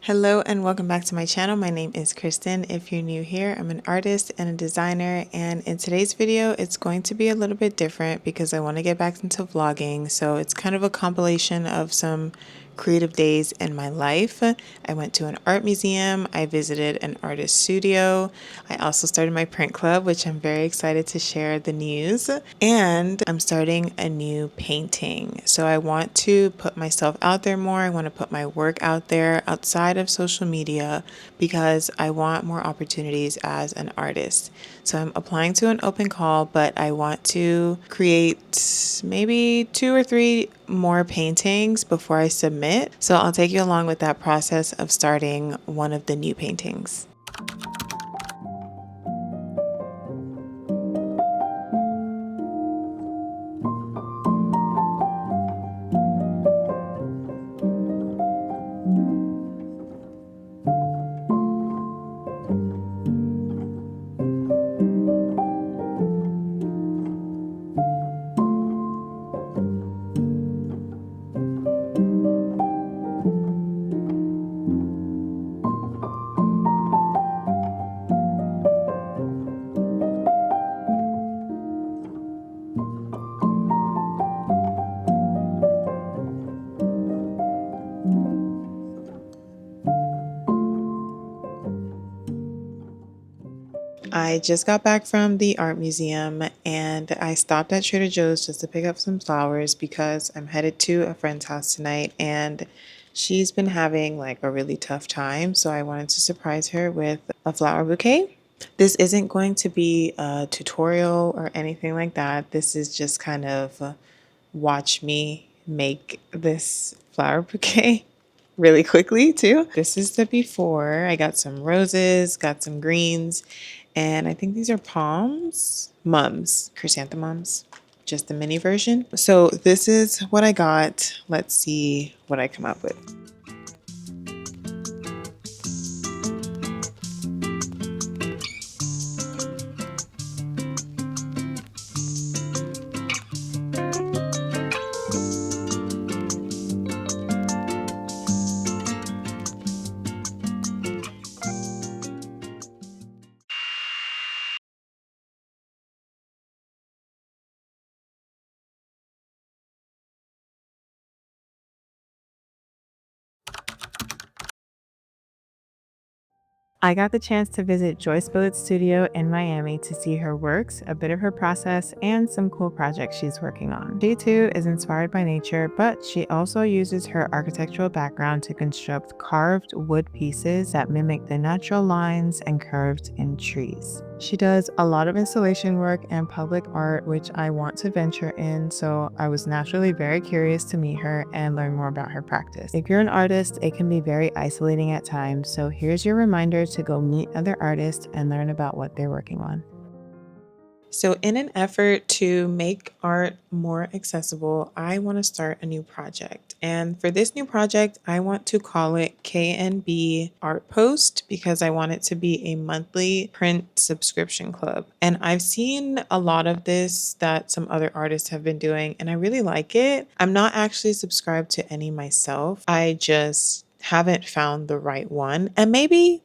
Hello and welcome back to my channel. My name is Kristen. If you're new here, I'm an artist and a designer, and in today's video it's going to be a little bit different because I want to get back into vlogging. So it's kind of a compilation of some creative days in my life. I went to an art museum, I visited an artist studio, I also started my print club, which I'm very excited to share the news, and I'm starting a new painting. So I want to put myself out there more. I want to put my work out there outside of social media because I want more opportunities as an artist. So I'm applying to an open call, but I want to create maybe 2 or 3 more paintings before I submit. So I'll take you along with that process of starting one of the new paintings. I just got back from the art museum and I stopped at Trader Joe's just to pick up some flowers because I'm headed to a friend's house tonight and she's been having like a really tough time. So I wanted to surprise her with a flower bouquet. This isn't going to be a tutorial or anything like that. This is just kind of watch me make this flower bouquet really quickly too. This is the before. I got some roses, got some greens, and I think these are mums, chrysanthemums, just the mini version. So this is what I got. Let's see what I come up with. I got the chance to visit Joyce Billet's studio in Miami to see her works, a bit of her process, and some cool projects she's working on. She too is inspired by nature, but she also uses her architectural background to construct carved wood pieces that mimic the natural lines and curves in trees. She does a lot of installation work and public art, which I want to venture in, so I was naturally very curious to meet her and learn more about her practice. If you're an artist, it can be very isolating at times, so here's your reminder to go meet other artists and learn about what they're working on. So in an effort to make art more accessible, I want to start a new project. And for this new project, I want to call it KNB Art Post because I want it to be a monthly print subscription club. And I've seen a lot of this that some other artists have been doing, and I really like it. I'm not actually subscribed to any myself. I just haven't found the right one. And maybe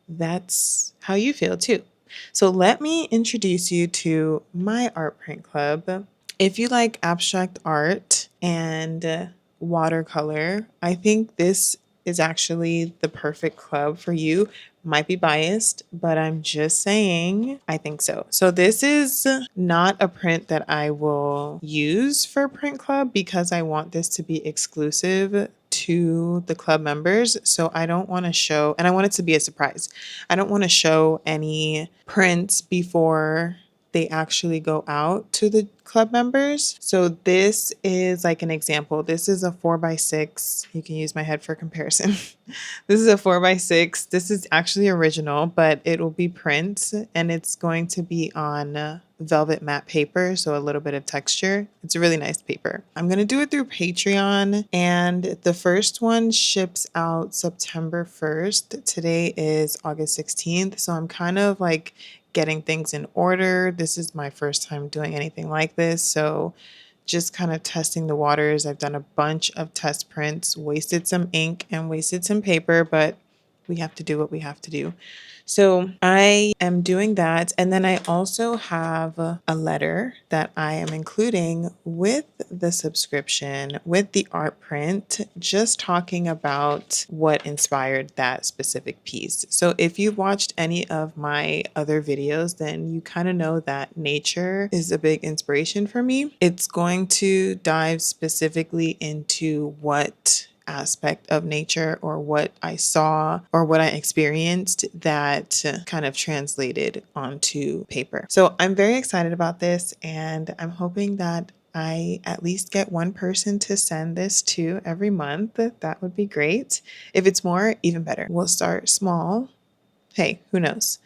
that's how you feel too. So let me introduce you to my art print club. If you like abstract art and watercolor, I think this is actually the perfect club for you. Might be biased, but I'm just saying I think so. So this is not a print that I will use for print club because I want this to be exclusive to the club members. So I don't want to show, and I want it to be a surprise. I don't want to show any prints before they actually go out to the club members. So this is like an example. This is a 4x6. You can use my head for comparison. This is a 4x6. This is actually original, but it will be print and it's going to be on velvet matte paper, so a little bit of texture. It's a really nice paper. I'm going to do it through Patreon, and the first one ships out September 1st. Today is August 16th, so I'm kind of like getting things in order. This is my first time doing anything like this, so just kind of testing the waters. I've done a bunch of test prints, wasted some ink and wasted some paper, but we have to do what we have to do. So I am doing that. And then I also have a letter that I am including with the subscription, with the art print, just talking about what inspired that specific piece. So if you've watched any of my other videos, then you kind of know that nature is a big inspiration for me. It's going to dive specifically into what aspect of nature or what I saw or what I experienced that kind of translated onto paper. So I'm very excited about this, and I'm hoping that I at least get one person to send this to every month. That would be great. If it's more, even better. We'll start small. Hey, who knows?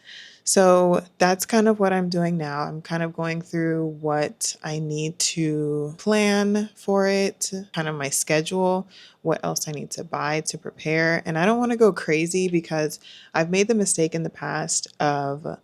So that's kind of what I'm doing now. I'm kind of going through what I need to plan for it, kind of my schedule, what else I need to buy to prepare. And I don't want to go crazy because I've made the mistake in the past of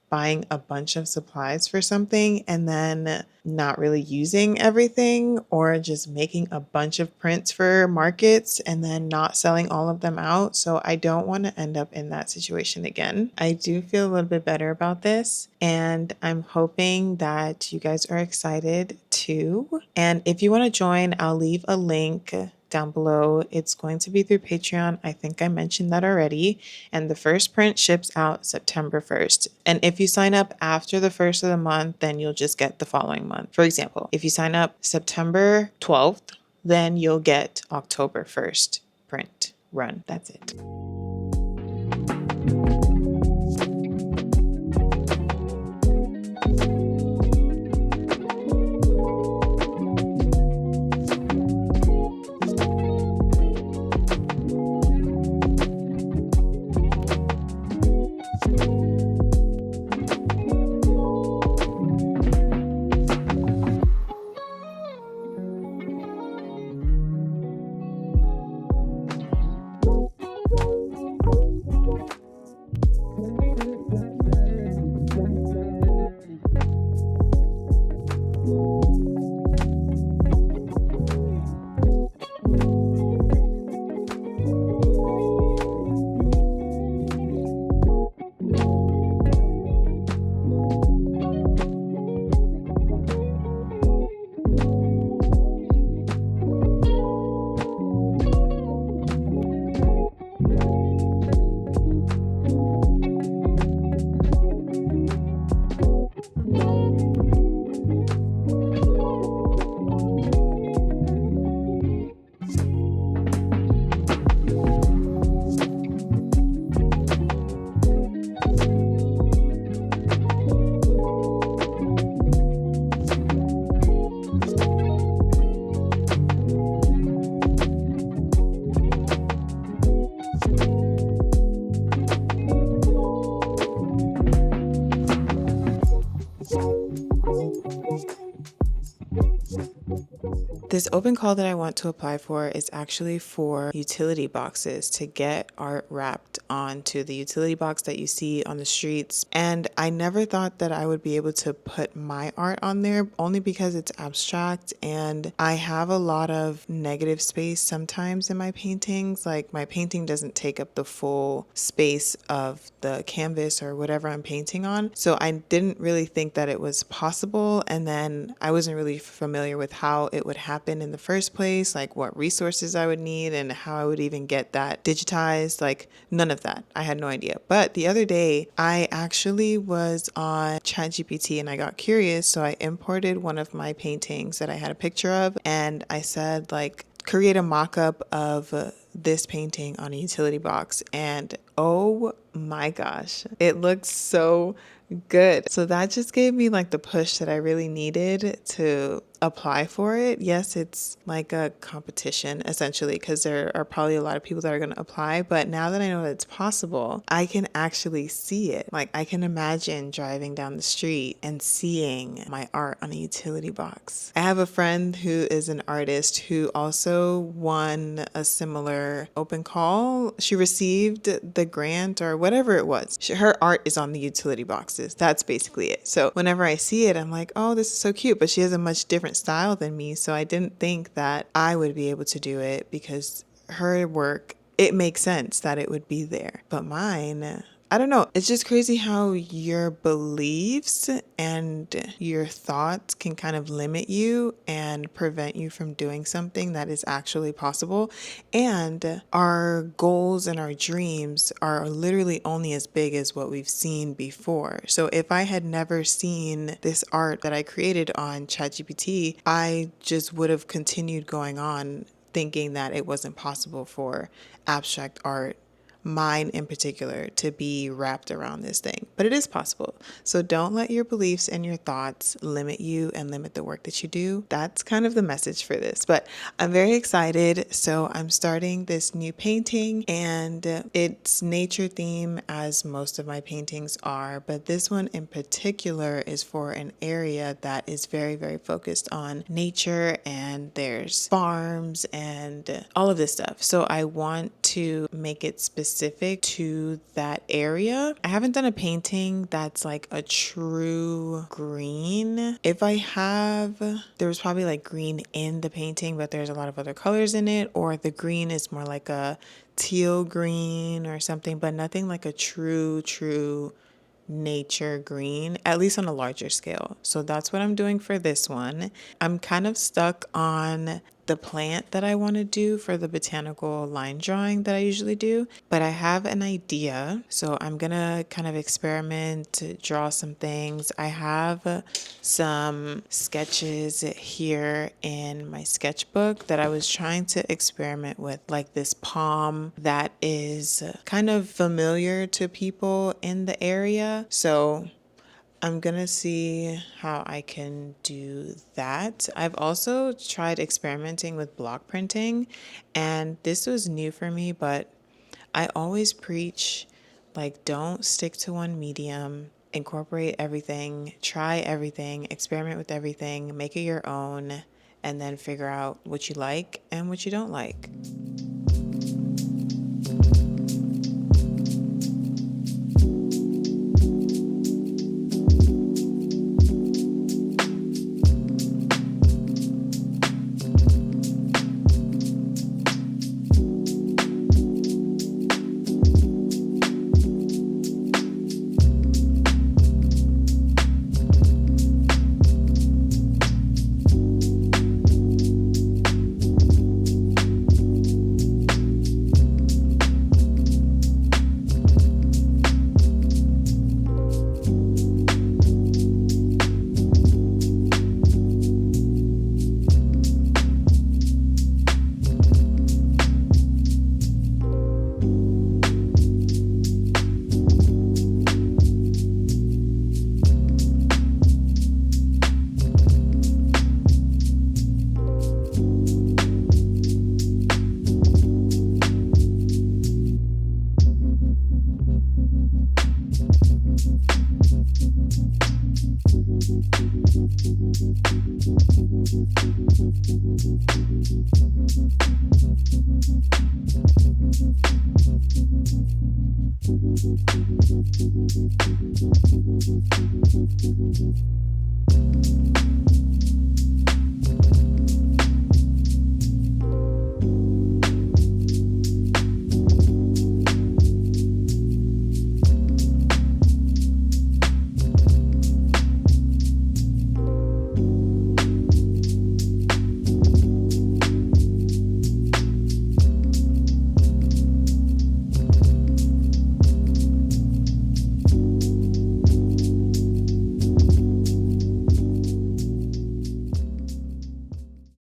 buying a bunch of supplies for something and then not really using everything, or just making a bunch of prints for markets and then not selling all of them out. So I don't want to end up in that situation again. I do feel a little bit better about this, and I'm hoping that you guys are excited too. And if you want to join, I'll leave a link down below. It's going to be through Patreon. I think I mentioned that already. And the first print ships out September 1st. And if you sign up after the first of the month, then you'll just get the following month. For example, if you sign up September 12th, then you'll get October 1st print run. That's it. This open call that I want to apply for is actually for utility boxes, to get art wrapped onto the utility box that you see on the streets. And I never thought that I would be able to put my art on there, only because it's abstract and I have a lot of negative space sometimes in my paintings. Like, my painting doesn't take up the full space of the canvas or whatever I'm painting on. So I didn't really think that it was possible. And then I wasn't really familiar with how it would happen in the first place, like what resources I would need and how I would even get that digitized. Like, none of that. I had no idea. But the other day, I actually was on ChatGPT and I got curious. So I imported one of my paintings that I had a picture of, and I said, like, create a mock-up of this painting on a utility box. And oh my gosh, it looks so good. So that just gave me like the push that I really needed to apply for it. Yes, it's like a competition essentially, because there are probably a lot of people that are going to apply. But now that I know that it's possible, I can actually see it. Like, I can imagine driving down the street and seeing my art on a utility box. I have a friend who is an artist who also won a similar open call. She received the grant or whatever it was. Her art is on the utility boxes. That's basically it. So whenever I see it, I'm like, oh, this is so cute. But she has a much different different style than me, so I didn't think that I would be able to do it because her work, it makes sense that it would be there. But mine, I don't know. It's just crazy how your beliefs and your thoughts can kind of limit you and prevent you from doing something that is actually possible. And our goals and our dreams are literally only as big as what we've seen before. So if I had never seen this art that I created on ChatGPT, I just would have continued going on thinking that it wasn't possible for abstract art, mine in particular, to be wrapped around this thing. But it is possible. So don't let your beliefs and your thoughts limit you and limit the work that you do. That's kind of the message for this. But I'm very excited. So I'm starting this new painting, and it's nature theme, as most of my paintings are. But this one in particular is for an area that is very, very focused on nature, and there's farms and all of this stuff. So I want to make it specific to that area. I haven't done a painting that's like a true green. If I have, there was probably like green in the painting, but there's a lot of other colors in it, or the green is more like a teal green or something, but nothing like a true nature green, at least on a larger scale. So that's what I'm doing for this one. I'm kind of stuck on the plant that I want to do for the botanical line drawing that I usually do, but I have an idea. So I'm gonna kind of experiment, draw some things. I have some sketches here in my sketchbook that I was trying to experiment with, like this palm that is kind of familiar to people in the area. So I'm gonna see how I can do that. I've also tried experimenting with block printing, and this was new for me, but I always preach, like, don't stick to one medium, incorporate everything, try everything, experiment with everything, make it your own, and then figure out what you like and what you don't like.